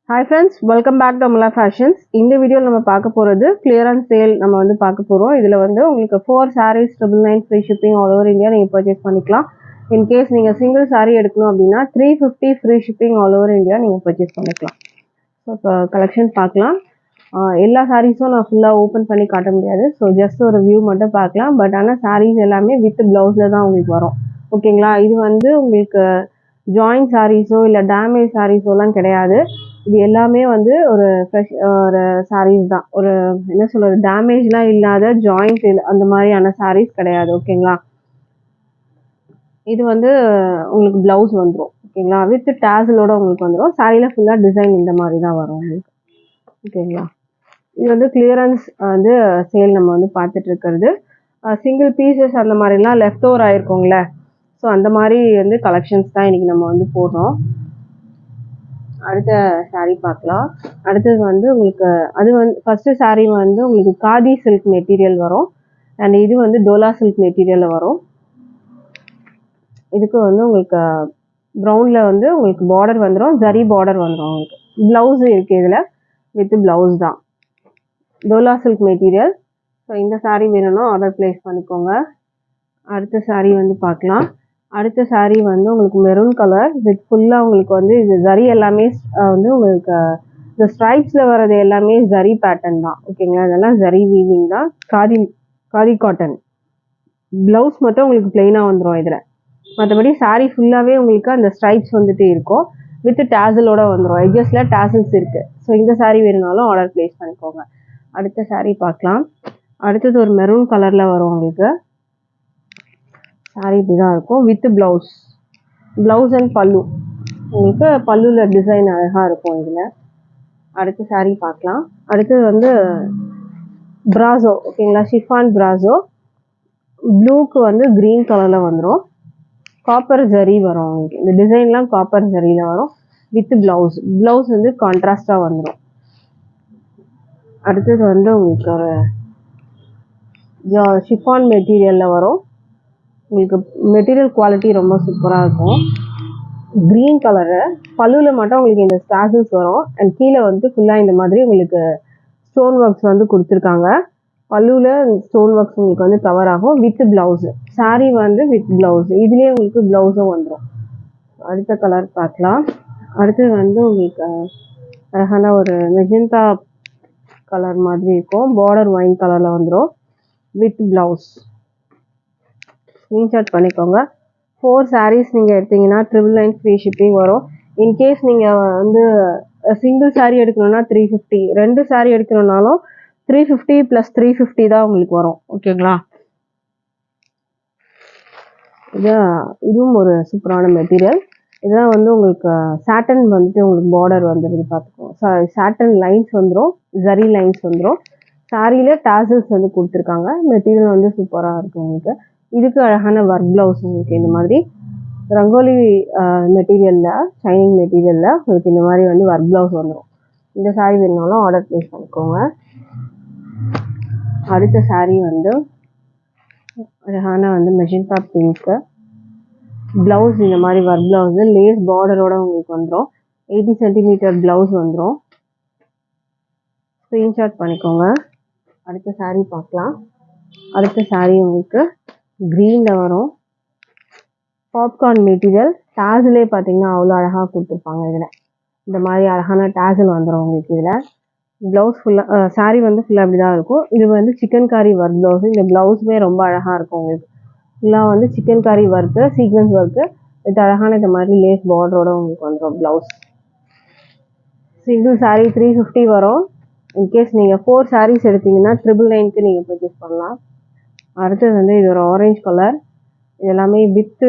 Hi friends, welcome back to Amala Fashions. இந்த வீடியோல நம்ம பார்க்க போறது clearance sale நம்ம வந்து பார்க்க போறோம். இதுல வந்து உங்களுக்கு 4 sarees 999 free shipping all over India நீங்க purchase பண்ணிக்கலாம். In case நீங்க single saree எடுக்கணும் அப்படினா 350 free shipping all over India நீங்க purchase பண்ணிக்கலாம். So இப்போ collection பார்க்கலாம். எல்லா சாரீஸும் நான் ஃபுல்லா ஓபன் பண்ணி காட்ட முடியாது. So just ஒரு view மட்டும் பார்க்கலாம். பட் ஆனா sarees எல்லாமே with blouseல தான் உங்களுக்கு வரும். ஓகேங்களா? இது வந்து உங்களுக்கு joint sareesோ இல்ல damage sareesோலாம் கிடையாது. இது எல்லாமே வந்து ஒரு ஃப்ரெஷ் ஒரு சாரீஸ் தான். ஒரு என்ன சொல்றது, டேமேஜ்லாம் இல்லாத ஜாயிண்ட் அந்த மாதிரியான சாரீஸ் கிடையாது. ஓகேங்களா? இது வந்து உங்களுக்கு பிளவுஸ் வந்துடும். ஓகேங்களா? வித் டேசலோட உங்களுக்கு வந்துடும். சாரியில ஃபுல்லா டிசைன் இந்த மாதிரி தான் வரும் உங்களுக்கு. ஓகேங்களா? இது வந்து கிளியரன்ஸ் வந்து சேல் நம்ம வந்து பார்த்துட்டு இருக்கிறது. சிங்கிள் பீசஸ் அந்த மாதிரிலாம் லெஃப்ட் ஓவர் ஆயிருக்கோங்களே, ஸோ அந்த மாதிரி வந்து கலெக்ஷன்ஸ் தான் இன்னைக்கு நம்ம வந்து போடுறோம். அடுத்த சாரீ பார்க்கலாம். அடுத்தது வந்து உங்களுக்கு அது வந்து ஃபர்ஸ்ட் சாரீ வந்து உங்களுக்கு காதி சில்க் மெட்டீரியல் வரும். அண்ட் இது வந்து டோலா சில்க் மெட்டீரியல்ல வரும். இதுக்கு வந்து உங்களுக்கு ப்ரௌன்ல வந்து உங்களுக்கு பார்டர் வந்துடும், ஜரி பார்டர் வந்துடும். உங்களுக்கு பிளவுஸ் இருக்கு இதுல, வித் பிளவுஸ் தான். Dola silk material. ஸோ இந்த சாரீ வேணும்னா ஆர்டர் பிளேஸ் பண்ணிக்கோங்க. அடுத்த சாரீ வந்து பார்க்கலாம். அடுத்த சாரீ வந்து உங்களுக்கு மெரூன் கலர் வித் ஃபுல்லாக உங்களுக்கு வந்து இது ஜரி எல்லாமே வந்து உங்களுக்கு இந்த ஸ்ட்ரைப்ஸில் வர்றது எல்லாமே ஜரி பேட்டர்ன் தான். ஓகேங்களா? இதெல்லாம் ஜரி வீவிங் தான். காதி காட்டன். ப்ளவுஸ் மட்டும் உங்களுக்கு பிளெயினாக வந்துடும் இதில். மற்றபடி சாரீ ஃபுல்லாகவே உங்களுக்கு அந்த ஸ்ட்ரைப்ஸ் வந்துட்டு இருக்கும். வித் டேசலோட வந்துடும். எட்ஜஸில் டேசல்ஸ் இருக்குது. ஸோ இந்த சாரீ வேணுனாலும் ஆர்டர் பிளேஸ் பண்ணிக்கோங்க. அடுத்த சாரீ பார்க்கலாம். அடுத்தது ஒரு மெரூன் கலரில் வரும் உங்களுக்கு. சாரீ இப்படி தான் இருக்கும் வித் ப்ளவுஸ் அண்ட் பல்லு. உங்களுக்கு பல்லுவில் டிசைன் அழகாக இருக்கும் இதில். அடுத்த சாரீ பார்க்கலாம். அடுத்தது வந்து பிராசோ. ஓகேங்களா? Chiffon brasso. ப்ளூக்கு வந்து க்ரீன் கலரில் வந்துடும். காப்பர் ஜரி வரும் உங்களுக்கு. இந்த டிசைன்லாம் காப்பர் ஜரியில் வரும் வித் ப்ளவுஸ் வந்து கான்ட்ராஸ்டாக வந்துடும். அடுத்தது வந்து உங்களுக்கு ஒரு ஷிஃபான் மெட்டீரியலில் வரும். உங்களுக்கு மெட்டீரியல் குவாலிட்டி ரொம்ப சூப்பராக இருக்கும். Green colour. பல்லுவில் மட்டும் உங்களுக்கு இந்த ஸ்டார்சஸ் வரும். அண்ட் கீழே வந்து ஃபுல்லாக இந்த மாதிரி உங்களுக்கு ஸ்டோன் ஒர்க்ஸ் வந்து கொடுத்துருக்காங்க. பல்லுவில் ஸ்டோன் ஒர்க்ஸ் உங்களுக்கு வந்து கவர் ஆகும் வித் ப்ளவுஸு. சாரீ வந்து வித் ப்ளவுஸு. இதுலேயே உங்களுக்கு ப்ளவுஸும் வந்துடும். அடுத்த கலர் பார்க்கலாம். அடுத்தது வந்து உங்களுக்கு அழகான ஒரு மெஜந்தா கலர் மாதிரி இருக்கும். பார்டர் ஒயின் கலரில் வந்துடும் வித் ப்ளவுஸ். ஸ்க்ரீன்ஷாட் பண்ணிக்கோங்க. 4 sarees நீங்கள் எடுத்தீங்கன்னா 999 ஃப்ரீ ஷிப்பிங் வரும். இன்கேஸ் நீங்கள் வந்து சிங்கிள் சாரீ எடுக்கணும்னா 350, 2 சாரீ எடுக்கணும்னாலும் 350 + 350 தான் உங்களுக்கு வரும். ஓகேங்களா? இதுவும் ஒரு சூப்பரான மெட்டீரியல். இதெல்லாம் வந்து உங்களுக்கு சாட்டன் வந்துட்டு உங்களுக்கு பார்டர் வந்துடுது பார்த்துக்கோங்க. சாட்டன் லைன்ஸ் வந்துடும், ஜரி லைன்ஸ் வந்துடும். சாரியில டாசல்ஸ் வந்து கொடுத்துருக்காங்க. மெட்டீரியல் வந்து சூப்பராக இருக்கும் உங்களுக்கு. இதுக்கு அழகான ஒர்க் ப்ளவுஸ் உங்களுக்கு இந்த மாதிரி ரங்கோலி மெட்டீரியலில், ஷைனிங் மெட்டீரியலில் உங்களுக்கு இந்த மாதிரி வந்து ஒர்க் ப்ளவுஸ் வந்துடும். இந்த சாரீ வேணுனாலும் ஆர்டர் ப்ளேஸ் பண்ணிக்கோங்க. அடுத்த சாரீ வந்து அழகான வந்து மெஜந்தா பிங்க்கு. ப்ளவுஸ் இந்த மாதிரி ஒர்க் ப்ளவுஸு லேஸ் பார்டரோட உங்களுக்கு வந்துடும். 80 சென்டிமீட்டர் ப்ளவுஸ் வந்துடும். ஸ்க்ரீன்ஷாட் பண்ணிக்கோங்க. அடுத்த சாரீ பார்க்கலாம். அடுத்த சாரீ உங்களுக்கு க்ரீனில் வரும். Popcorn material. டேசலே பார்த்தீங்கன்னா அவ்வளோ அழகாக கொடுத்துருப்பாங்க இதில். இந்த மாதிரி அழகான டேசல் வந்துடும் உங்களுக்கு இதில். ப்ளவுஸ் ஃபுல்லாக சாரீ வந்து ஃபுல்லாக அப்படி தான் இருக்கும். இது வந்து சிக்கன் காரி ஒர்க் ப்ளவுஸு. இந்த ப்ளவுஸுமே ரொம்ப அழகாக இருக்கும் உங்களுக்கு. ஃபுல்லாக வந்து சிக்கன் காரி ஒர்க்கு, சீக்வன்ஸ் ஒர்க்கு வித் அழகான இந்த மாதிரி லேஸ் பார்டரோட உங்களுக்கு வந்துடும் ப்ளவுஸ். சிங்கிள் சாரீ 350 வரும். இன்கேஸ் நீங்கள் 4 sarees எடுத்தீங்கன்னா 999க்கு நீங்கள் பர்ச்சேஸ் பண்ணலாம். அடுத்தது வந்து இது ஒரு ஆரஞ்சு கலர். எல்லாமே வித்து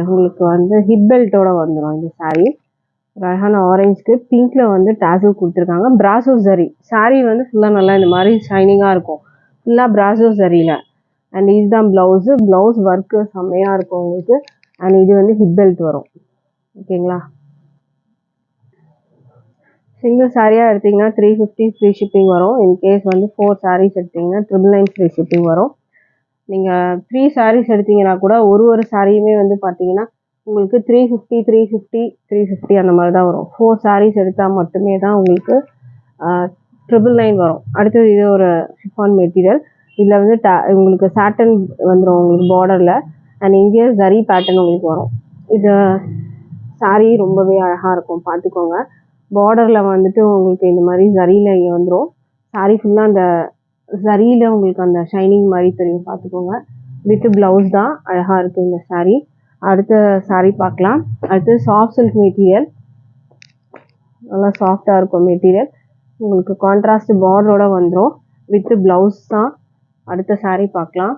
உங்களுக்கு வந்து ஹிப் பெல்ட்டோட வந்துடும் இந்த சாரீ. ஒரு அழகான ஆரஞ்சுக்கு பிங்க்ல வந்து டேசல் கொடுத்துருக்காங்க. பிராசோ ஜரி. சாரீ வந்து ஃபுல்லாக நல்லா இந்த மாதிரி ஷைனிங்காக இருக்கும். ஃபுல்லாக பிராசோ ஜரியில். அண்ட் இதுதான் ப்ளவுஸு. ப்ளவுஸ் ஒர்க்கு செம்மையாக இருக்கும் உங்களுக்கு. அண்ட் இது வந்து ஹிப் பெல்ட் வரும். ஓகேங்களா? சிங்கிள் சாரியாக எடுத்திங்கன்னா 350 ஃப்ரீ ஷிப்பிங் வரும். இன்கேஸ் வந்து 4 sarees எடுத்திங்கன்னா 999 ஃப்ரீ ஷிப்பிங் வரும். நீங்கள் 3 sarees எடுத்தீங்கன்னா கூட ஒரு சாரியுமே வந்து பார்த்தீங்கன்னா உங்களுக்கு 350 350 350 அந்த மாதிரி தான் வரும். 4 sarees எடுத்தால் மட்டுமே தான் உங்களுக்கு 999 வரும். அடுத்தது இது ஒரு ஷிஃபான் மெட்டீரியல். இதில் வந்து உங்களுக்கு சாட்டன் வந்துடும் உங்களுக்கு பார்டரில். அண்ட் இங்கே ஜரி பேட்டர்ன் உங்களுக்கு வரும். இது சாரீ ரொம்பவே அழகாக இருக்கும், பார்த்துக்கோங்க. பார்டரில் வந்துட்டு உங்களுக்கு இந்த மாதிரி ஜரியில் இங்கே வந்துடும். சாரீ ஃபுல்லாக அந்த ஜரியில் உங்களுக்கு அந்த ஷைனிங் மாதிரி தெரியும், பார்த்துக்கோங்க. வித் ப்ளவுஸ் தான், அழகாக இருக்குது இந்த சாரீ. அடுத்த சாரீ பார்க்கலாம். அடுத்து சாஃப்ட் சில்க் மெட்டீரியல், நல்லா சாஃப்டாக இருக்கும் மெட்டீரியல். உங்களுக்கு கான்ட்ராஸ்ட் பார்டரோட வந்துடும், வித் ப்ளவுஸ் தான். அடுத்த சாரீ பார்க்கலாம்.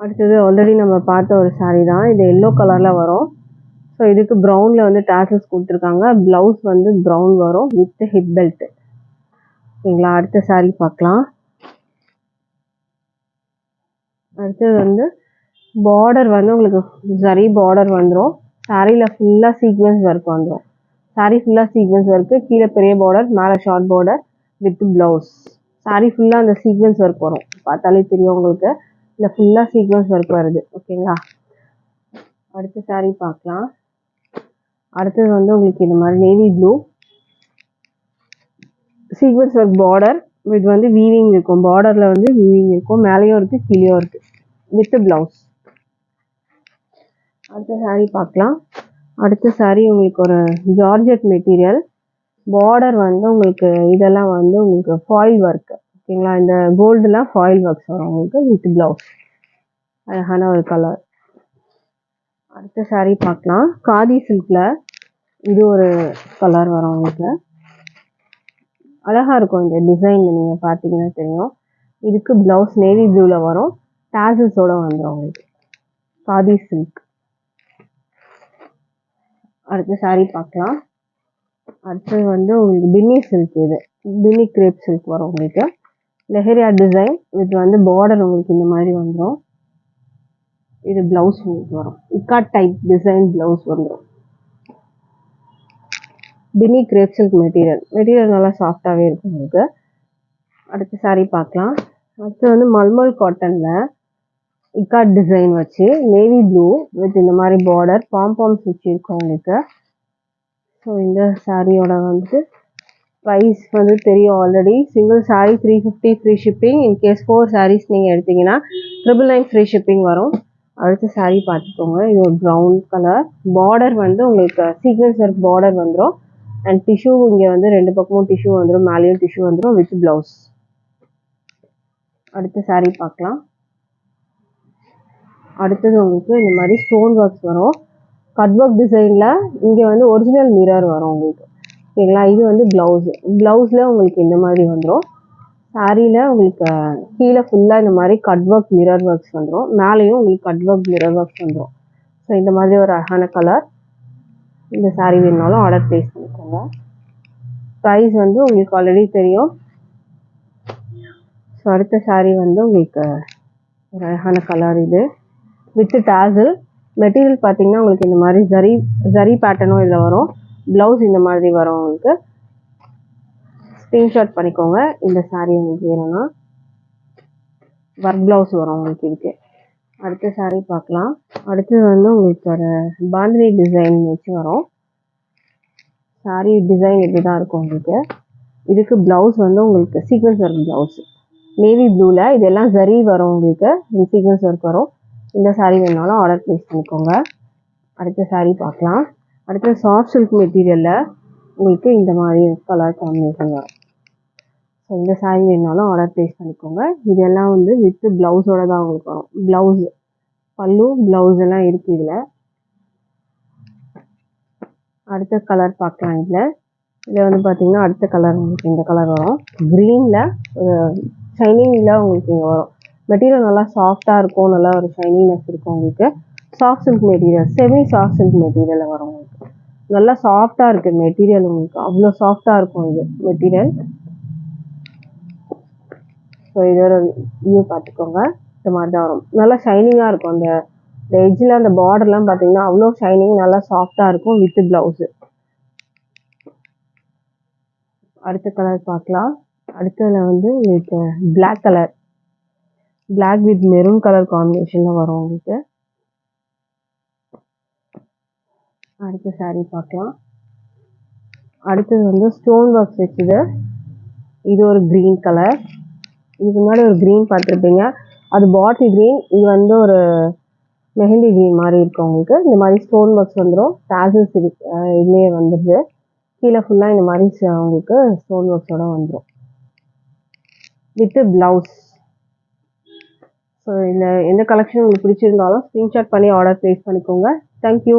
அடுத்தது ஆல்ரெடி நம்ம பார்த்த ஒரு சாரீ தான், இது எல்லோ கலரில் வரும். ஸோ இதுக்கு ப்ரௌனில் வந்து டாசல்ஸ் கொடுத்துருக்காங்க. ப்ளவுஸ் வந்து ப்ரௌன் வரும் வித் ஹிப் பெல்ட். ஓகேங்களா, அடுத்த சாரீ பார்க்கலாம். அடுத்தது வந்து பார்டர் வந்து உங்களுக்கு ஜரி பார்டர் வந்துடும். சாரியில் ஃபுல்லாக சீக்வன்ஸ் ஒர்க் வந்துடும். சாரீ ஃபுல்லாக சீக்வன்ஸ் ஒர்க்கு, கீழே பெரிய பார்டர், மேலே short border with blouse. Sari ஃபுல்லாக அந்த சீக்வன்ஸ் ஒர்க் வரும், பார்த்தாலே தெரியும் உங்களுக்கு. இல்லை ஃபுல்லாக சீக்வன்ஸ் ஒர்க் வருது. ஓகேங்களா, அடுத்த சாரீ பார்க்கலாம். அடுத்தது வந்து உங்களுக்கு இந்த மாதிரி navy blue sequence work border. இது வந்து வீவிங் இருக்கும், பார்டரில் வந்து வீவிங் இருக்கும், மேலேயும் இருக்குது கீழேயும் இருக்குது வித் ப்ளவுஸ். அடுத்த சாரீ பார்க்கலாம். அடுத்த சாரீ உங்களுக்கு ஒரு ஜார்ஜெட் மெட்டீரியல். பார்டர் வந்து உங்களுக்கு இதெல்லாம் வந்து உங்களுக்கு ஃபாயில் ஒர்க். ஓகேங்களா, இந்த கோல்டுலாம் ஃபாயில் ஒர்க்ஸ் வரும் உங்களுக்கு வித் ப்ளவுஸ். அழகான ஒரு கலர். அடுத்த சாரீ பார்க்கலாம். காதி சில்கில் இது ஒரு கலர் வரும் உங்களுக்கு, அழகாக இருக்கும் இந்த டிசைன். நீங்கள் பார்த்தீங்கன்னா தெரியும். இதுக்கு ப்ளவுஸ் நேவி ப்ளூவில் வரும், டாசல்ஸோடு வந்துடும் உங்களுக்கு. காதி சில்க். அடுத்த சாரீ பார்க்கலாம். அடுத்தது வந்து உங்களுக்கு பின்னி சில்க். இது பின்னி கிரேப் சில்க் வரும் உங்களுக்கு. லெஹரியா டிசைன். இது வந்து பார்டர் உங்களுக்கு இந்த மாதிரி வந்துடும். இது ப்ளவுஸ் உங்களுக்கு வரும், இக்காட் டைப் டிசைன் ப்ளவுஸ் வந்துடும். பின்னி கிரேப் சில்க் மெட்டீரியல் நல்லா சாஃப்டாகவே இருக்கும் உங்களுக்கு. அடுத்த சாரீ பார்க்கலாம். அடுத்து வந்து மல்மல் காட்டனில் இக்காட் டிசைன் வச்சு நேவி ப்ளூ வித் இந்த மாதிரி பார்டர் பாம்பாம்ஸ் வச்சு இருக்கும் உங்களுக்கு. ஸோ இந்த சாரியோட வந்துட்டு ப்ரைஸ் வந்து தெரியும் already. Single sari 350 free shipping. In case 4 sarees நீங்கள் எடுத்தீங்கன்னா 999 ஃப்ரீ ஷிப்பிங் வரும். அடுத்த சாரீ பார்த்துக்கோங்க. இது ஒரு ப்ரௌன் கலர். பார்டர் வந்து உங்களுக்கு சீக்வன்ஸ் ஒர்க் பார்டர் வந்துடும். அண்ட் டிஷ்யூ இங்கே வந்து 2 பக்கமும் டிஷ்யூ வந்துடும், மேலேயும் டிஷ்யூ வந்துடும் வித் ப்ளவுஸ். அடுத்த சாரீ பார்க்கலாம். அடுத்தது உங்களுக்கு இந்த மாதிரி ஸ்டோன் ஒர்க்ஸ் வரும், கட் ஒர்க் டிசைனில். இங்கே வந்து ஒரிஜினல் மிரர் வரும் உங்களுக்கு. ஓகேங்களா, இது வந்து ப்ளவுஸில் உங்களுக்கு இந்த மாதிரி வந்துடும். சாரியில் உங்களுக்கு கீழே ஃபுல்லாக இந்த மாதிரி கட் ஒர்க் மிரர் ஒர்க்ஸ் வந்துடும், மேலேயும் உங்களுக்கு கட் ஒர்க் மிரர் ஒர்க்ஸ் வந்துடும். ஸோ இந்த மாதிரி ஒரு அழகான கலர். இந்த சாரீ வேணுனாலும் ஆர்டர் ப்ளேஸ் பண்ணிக்கோங்க. ப்ரைஸ் வந்து உங்களுக்கு ஆல்ரெடி தெரியும். ஸோ அடுத்த சாரீ வந்து உங்களுக்கு ஒரு அழகான கலர். இது வித் டாசல் மெட்டீரியல். பார்த்தீங்கன்னா உங்களுக்கு இந்த மாதிரி ஜரி பேட்டர்னும் இதில் வரும். ப்ளவுஸ் இந்த மாதிரி வரும் உங்களுக்கு. ஸ்க்ரீன்ஷாட் பண்ணிக்கோங்க. இந்த சாரீ உங்களுக்கு வேணும்னா ஒர்க் ப்ளவுஸ் வரும் உங்களுக்கு இதுக்கு. அடுத்த சாரீ பார்க்கலாம். அடுத்தது வந்து உங்களுக்கு ஒரு பாந்தினி டிசைன் வச்சு வரும். சாரீ டிசைன் இப்படி தான் இருக்கும் உங்களுக்கு. இதுக்கு ப்ளவுஸ் வந்து உங்களுக்கு சீக்வன்ஸ் ஒர்க் ப்ளவுஸ் நேவி ப்ளூவில். இதெல்லாம் ஜரி வரும் உங்களுக்கு, சீக்வன்ஸ் ஒர்க் வரும். இந்த சாரீ வேணுனாலும் ஆர்டர் ப்ளேஸ் பண்ணிக்கோங்க. அடுத்த சாரீ பார்க்கலாம். அடுத்து சாஃப்ட் சில்க் மெட்டீரியலில் உங்களுக்கு இந்த மாதிரி கலர் காம்பினேஷன் வரும். ஸோ இந்த சாரீ வேணுனாலும் ஆர்டர் ப்ளேஸ் பண்ணிக்கோங்க. இதெல்லாம் வந்து வித் ப்ளவுஸோட தான் உங்களுக்கு வரும். ப்ளவுஸ் பல்லு ப்ளவுஸ் எல்லாம் இருக்குது இதில். அடுத்த கலர் பார்க்கலாம். இதில் வந்து பார்த்தீங்கன்னா அடுத்த கலர் உங்களுக்கு இந்த கலர் வரும். க்ரீனில் ஒரு ஷைனிங்கில் உங்களுக்கு இங்கே வரும். மெட்டீரியல் நல்லா சாஃப்டாக இருக்கும், நல்லா ஒரு ஷைனிங்னஸ் இருக்கும் உங்களுக்கு. Soft silk material, semi soft silk மெட்டீரியலில் வரும் உங்களுக்கு. நல்லா சாஃப்டாக இருக்குது மெட்டீரியல் உங்களுக்கு, அவ்வளோ சாஃப்டாக இருக்கும் இது மெட்டீரியல். ஸோ இதோட வியூ பார்த்துக்கோங்க. இந்த மாதிரி தான் வரும், நல்லா ஷைனிங்காக இருக்கும். அந்த எட்ஜில் அந்த பார்டர்லாம் பார்த்தீங்கன்னா அவ்வளோ ஷைனிங், நல்லா சாஃப்டாக இருக்கும் வித் ப்ளவுஸு. அடுத்த கலர் பார்க்கலாம். அடுத்ததில் வந்து உங்களுக்கு black colour, black with maroon colour காம்பினேஷனில் வரும் உங்களுக்கு. அடுத்த saree பார்க்கலாம். அடுத்தது வந்து ஸ்டோன் ஒர்க்ஸ் வச்சுது. இது ஒரு க்ரீன் கலர். இதுக்கு முன்னாடி ஒரு க்ரீன் பார்த்துருப்பீங்க. அது பாட்டில் க்ரீன். இது வந்து ஒரு மெஹந்தி க்ரீன் மாதிரி இருக்கும் உங்களுக்கு. இந்த மாதிரி ஸ்டோன் ஒர்க்ஸ் வந்துடும். டாசல்ஸ் இதுலேயே வந்துடுது. கீழே ஃபுல்லாக இந்த மாதிரி உங்களுக்கு ஸ்டோன் ஒர்க்ஸோட வந்துடும் வித் ப்ளவுஸ். ஸோ இந்த எந்த கலெக்ஷன் உங்களுக்கு பிடிச்சிருந்தாலும் ஸ்க்ரீன்ஷாட் பண்ணி ஆர்டர் ப்ளேஸ் பண்ணிக்கோங்க. தேங்க்யூ.